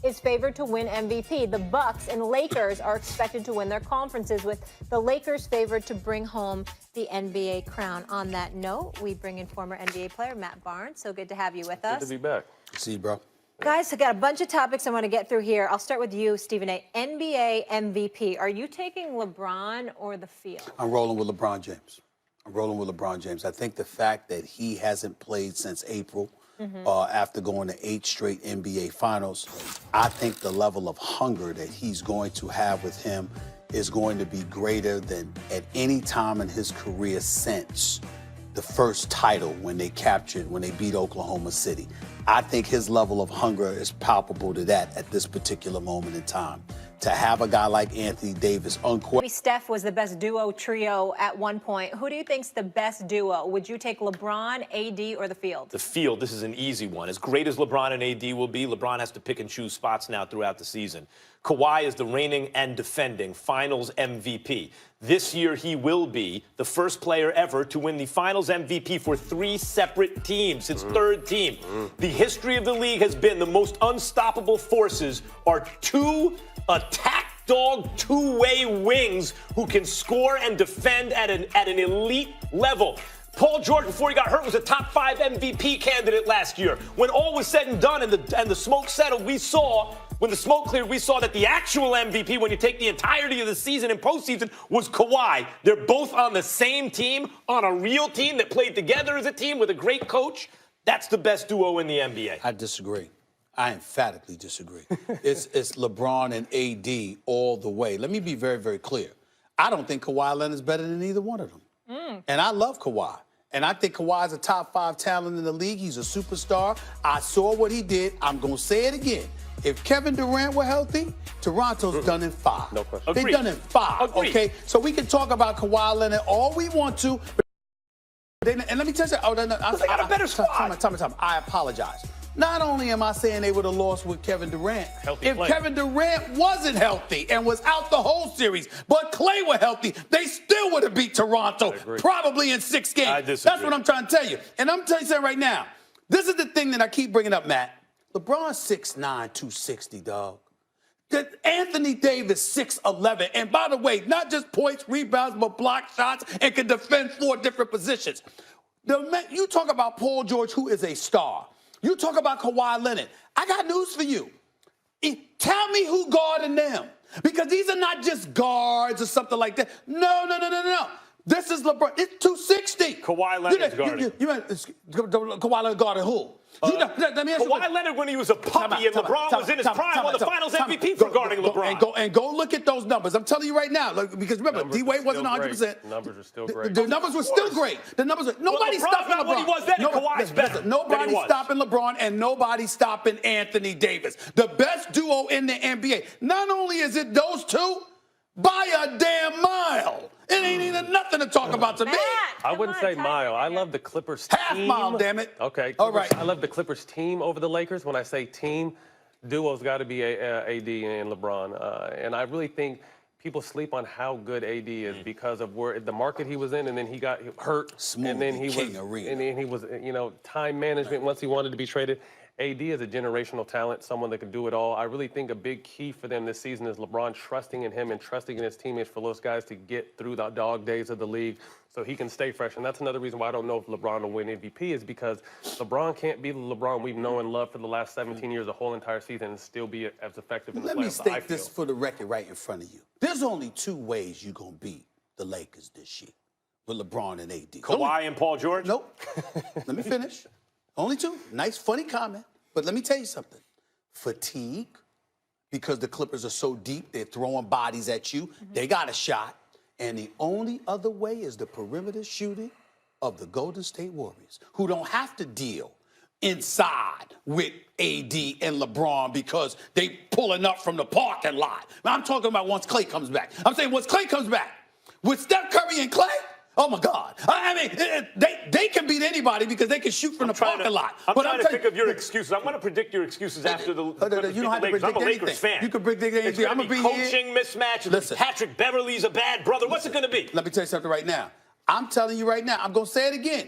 is favored to win MVP. The Bucks and Lakers are expected to win their conferences, with the Lakers favored to bring home the NBA crown. On that note, we bring in former NBA player Matt Barnes. So good to have you with us. Good to be back. See you, bro. Guys, I got a bunch of topics I want to get through here. I'll start with you, Stephen A. NBA MVP. Are you taking LeBron or the field? I'm rolling with LeBron James. I think the fact that he hasn't played since April, after going to 8 straight NBA finals, I think the level of hunger that he's going to have with him is going to be greater than at any time in his career since the first title when they beat Oklahoma City. I think his level of hunger is palpable to that at this particular moment in time. To have a guy like Anthony Davis, Steph was the best duo trio at one point. Who do you think's the best duo? Would you take LeBron, AD, or the field? The field. This is an easy one. As great as LeBron and AD will be, LeBron has to pick and choose spots now throughout the season. Kawhi is the reigning and defending Finals MVP. This year, he will be the first player ever to win the Finals MVP for 3 separate teams, his third team. The history of the league has been the most unstoppable forces are 2 attack dog, 2-way wings who can score and defend at an elite level. Paul George, before he got hurt, was a top 5 MVP candidate last year. When all was said and done and the smoke settled, when the smoke cleared, we saw that the actual MVP, when you take the entirety of the season and postseason, was Kawhi. They're both on the same team, on a real team that played together as a team with a great coach. That's the best duo in the NBA. I disagree. I emphatically disagree. It's LeBron and AD all the way. Let me be very, very clear. I don't think Kawhi Leonard's better than either one of them. And I love Kawhi. And I think Kawhi's a top 5 talent in the league. He's a superstar. I saw what he did. I'm going to say it again. If Kevin Durant were healthy, Toronto's done in 5. No question. They've done in 5, okay? So we can talk about Kawhi Leonard all we want to. And let me tell you, they got a better squad. Time. I apologize. Not only am I saying they would have lost with Kevin Durant, Kevin Durant wasn't healthy and was out the whole series, but Clay were healthy, they still would have beat Toronto, probably in 6 games. I disagree. That's what I'm trying to tell you. And I'm telling you something right now. This is the thing that I keep bringing up, Matt. LeBron's 6'9", 260, dog. Anthony Davis, 6'11". And by the way, not just points, rebounds, but block shots and can defend 4 different positions. You talk about Paul George, who is a star. You talk about Kawhi Leonard. I got news for you. Tell me who guarding them. Because these are not just guards or something like that. No. This is LeBron. It's 260. Kawhi Leonard's guarding. Kawhi Leonard guarding who? Kawhi Leonard, when he was a puppy and LeBron was in his prime, won the Finals MVP for guarding LeBron. Go look at those numbers. I'm telling you right now, because remember, D-Wade wasn't 100%. Numbers are still great. The numbers were still great. Nobody's stopping LeBron. What he was then, Kawhi's better. Nobody's stopping LeBron, and nobody's stopping Anthony Davis. The best duo in the NBA. Not only is it those two, by a damn mile. It ain't even nothing to talk about to me. I wouldn't say mile. I love the Clippers team. Half mile, damn it. Okay. All right. I love the Clippers team over the Lakers. When I say team, duo's got to be AD and LeBron. And I really think people sleep on how good AD is because of where the market he was in, and then he got hurt. And then he was, time management once he wanted to be traded. AD is a generational talent, someone that can do it all. I really think a big key for them this season is LeBron trusting in him and trusting in his teammates for those guys to get through the dog days of the league so he can stay fresh. And that's another reason why I don't know if LeBron will win MVP is because LeBron can't be the LeBron we've known and loved for the last 17 years, the whole entire season, and still be as effective in the playoffs. Let me state this for the record right in front of you. There's only 2 ways you're going to beat the Lakers this year with LeBron and AD. Kawhi and Paul George? Nope. Let me finish. Only 2. Nice, funny comment. But let me tell you something. Fatigue, because the Clippers are so deep, they're throwing bodies at you. They got a shot. And the only other way is the perimeter shooting of the Golden State Warriors, who don't have to deal inside with AD and LeBron because they pulling up from the parking lot. I'm talking about once Clay comes back. I'm saying once Clay comes back, with Steph Curry and Clay, oh, my God. I mean, they can beat anybody because they can shoot from the parking lot. I'm trying to think of your excuses. I'm going to predict your excuses after the you don't have to predict I'm a anything. Lakers fan. You can predict anything. I'm going to be coaching mismatch. Listen. Patrick Beverly's a bad brother. What's it going to be? Let me tell you something right now. I'm telling you right now. I'm going to say it again.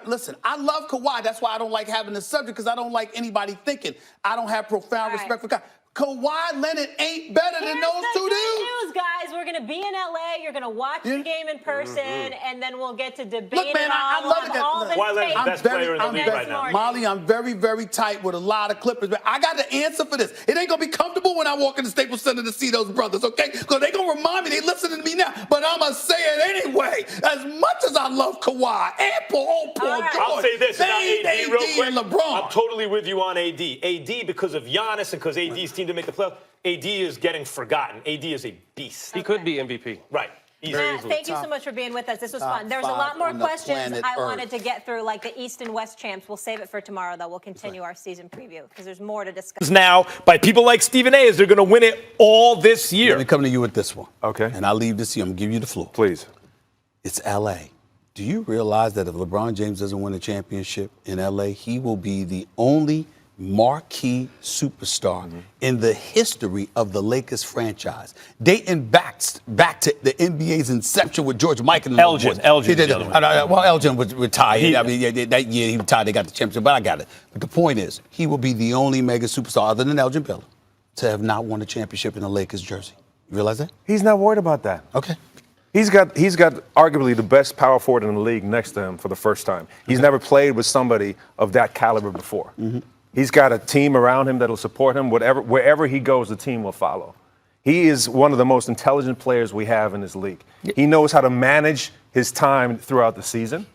Listen, I love Kawhi. That's why I don't like having the subject, because I don't like anybody thinking I don't have profound respect for Kawhi. Kawhi Leonard ain't better than those two Good dudes. news, guys. We're going to be in LA. You're going to watch the game in person, and then we'll get to debate Look, man, it all I love it on that- all this Kawhi Leonard's tape. the best player in the league right now. Molly, I'm very, very tight with a lot of Clippers, but I got the answer for this. It ain't gonna be comfortable when I walk in the Staples Center to see those brothers, okay? Because they gonna remind me they listening to me now, but I'm gonna say it anyway. As much as I love Kawhi and Paul All right. George, I'll say this about AD real quick. and LeBron. I'm totally with you on AD. AD, because of Giannis and because AD's team to make the playoffs, AD is getting forgotten. AD is a beast. He could be MVP. Right. Matt, thank you so much for being with us. This was fun. There's a lot more on the questions planet I Earth. wanted to get through, like the East and West champs. We'll save it for tomorrow, though. We'll continue our season preview because there's more to discuss. Now, by people like Stephen A, is they're going to win it all this year. Let me come to you with this one. Okay. And I'll leave this to you. I'm gonna give you the floor. Please. It's LA. Do you realize that if LeBron James doesn't win a championship in LA, he will be the only marquee superstar in the history of the Lakers franchise, dating back to the NBA's inception with George Mikan and Elgin. He did the it. other one. Well, Elgin was retired. He- I mean, that year he retired. They got the championship, but I got it. But the point is, he will be the only mega superstar other than Elgin Baylor to have not won a championship in a Lakers jersey. You realize that? He's not worried about that. Okay. He's got arguably the best power forward in the league next to him for the first time. He's never played with somebody of that caliber before. He's got a team around him that'll support him. Wherever he goes, the team will follow. He is one of the most intelligent players we have in this league. He knows how to manage his time throughout the season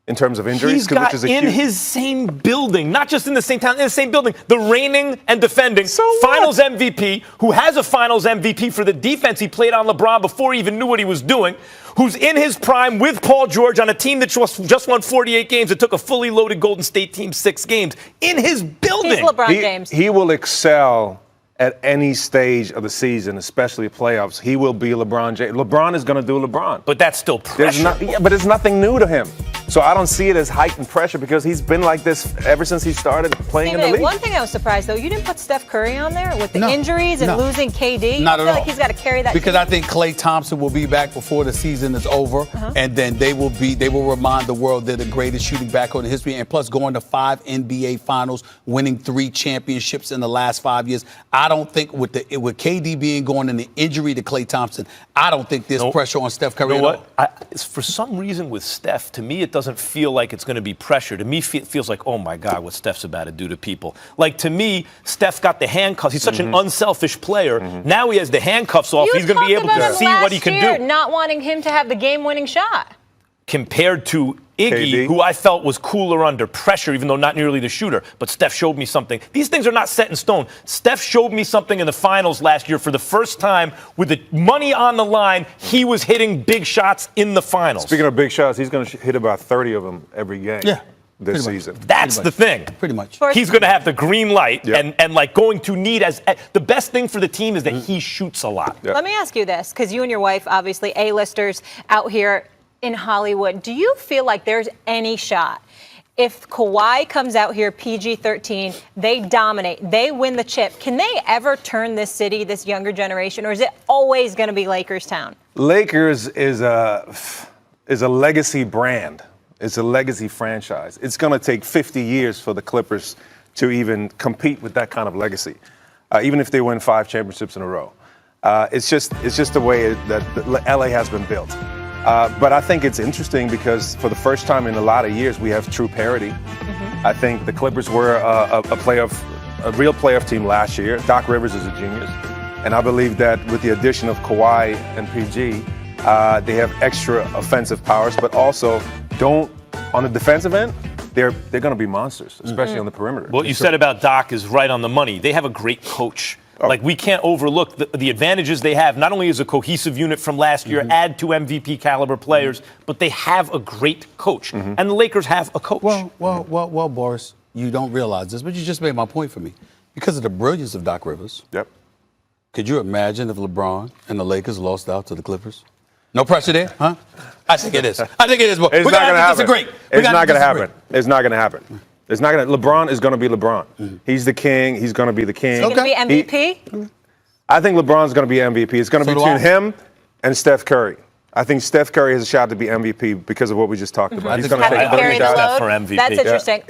in terms of injuries. He's got which is a in huge- his same building, not just in the same town, in the same building, the reigning and defending So what? Finals MVP, who has a Finals MVP for the defense he played on LeBron before he even knew what he was doing, who's in his prime with Paul George on a team that just won 48 games. It took a fully loaded Golden State team 6 games in his building. He's LeBron James. He will excel at any stage of the season, especially playoffs. He will be LeBron James. LeBron is going to do LeBron. But that's still pressure. But it's nothing new to him. So I don't see it as heightened pressure because he's been like this ever since he started playing in the league. One thing I was surprised, though, you didn't put Steph Curry on there with the No, injuries and no. losing KD. Not I at feel all. like he's got to carry that Because team. I think Klay Thompson will be back before the season is over, and then they will remind the world they're the greatest shooting backcourt in history. And plus, going to 5 NBA Finals, winning 3 championships in the last 5 years. I don't think with KD being gone and the injury to Klay Thompson, I don't think there's pressure on Steph Curry. You know at all. what? For some reason with Steph, to me, it doesn't feel like it's going to be pressure. To me, it feels like, oh my God, what Steph's about to do to people. Like, to me, Steph got the handcuffs. He's such an unselfish player. Now he has the handcuffs off. He's going to be able to see what he can do. Not wanting him to have the game-winning shot. Compared to Iggy, KD. who I felt was cooler under pressure, even though not nearly the shooter. But Steph showed me something. These things are not set in stone. Steph showed me something in the finals last year for the first time with the money on the line. He was hitting big shots in the finals. Speaking of big shots, he's going to hit about 30 of them every game this pretty much. season. That's the thing. Pretty much. He's going to have the green light Yep. and like going to need the best thing for the team is that he shoots a lot. Yep. Let me ask you this, because you and your wife, obviously A-listers out here in Hollywood. Do you feel like there's any shot if Kawhi comes out here PG-13, they dominate, they win the chip, can they ever turn this city, this younger generation, or is it always going to be Lakers town? Lakers is a legacy brand. It's a legacy franchise. It's going to take 50 years for the Clippers to even compete with that kind of legacy, even if they win 5 championships in a row. It's just the way that LA has been built. But I think it's interesting because for the first time in a lot of years, we have true parity. I think the Clippers were a real playoff team last year. Doc Rivers is a genius. And I believe that with the addition of Kawhi and PG, they have extra offensive powers, but also on the defensive end, they're going to be monsters, especially on the perimeter. What you said about Doc is right on the money. They have a great coach. Like, we can't overlook the advantages they have, not only as a cohesive unit from last year, add 2 MVP caliber players, but they have a great coach. And the Lakers have a coach. Well, Boris, you don't realize this, but you just made my point for me. Because of the brilliance of Doc Rivers, Yep. could you imagine if LeBron and the Lakers lost out to the Clippers? No pressure there, huh? I think it is. I think it is. It's not going to happen. It's not going to happen. It's not going to happen. It's not going to. LeBron is going to be LeBron. He's the king. He's going to be the king. Is he going to be MVP? I think LeBron's going to be MVP. It's going to be between him and Steph Curry. I think Steph Curry has a shot to be MVP because of what we just talked about. He's going to Have take to carry the Steph load. for MVP. That's Yeah. interesting.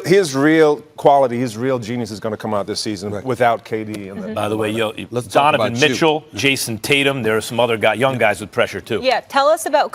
His real quality, his real genius is going to come out this season without KD. And By the way, Let's talk Donovan about you. Mitchell, Jason Tatum, there are some other young guys with pressure too. Yeah, tell us about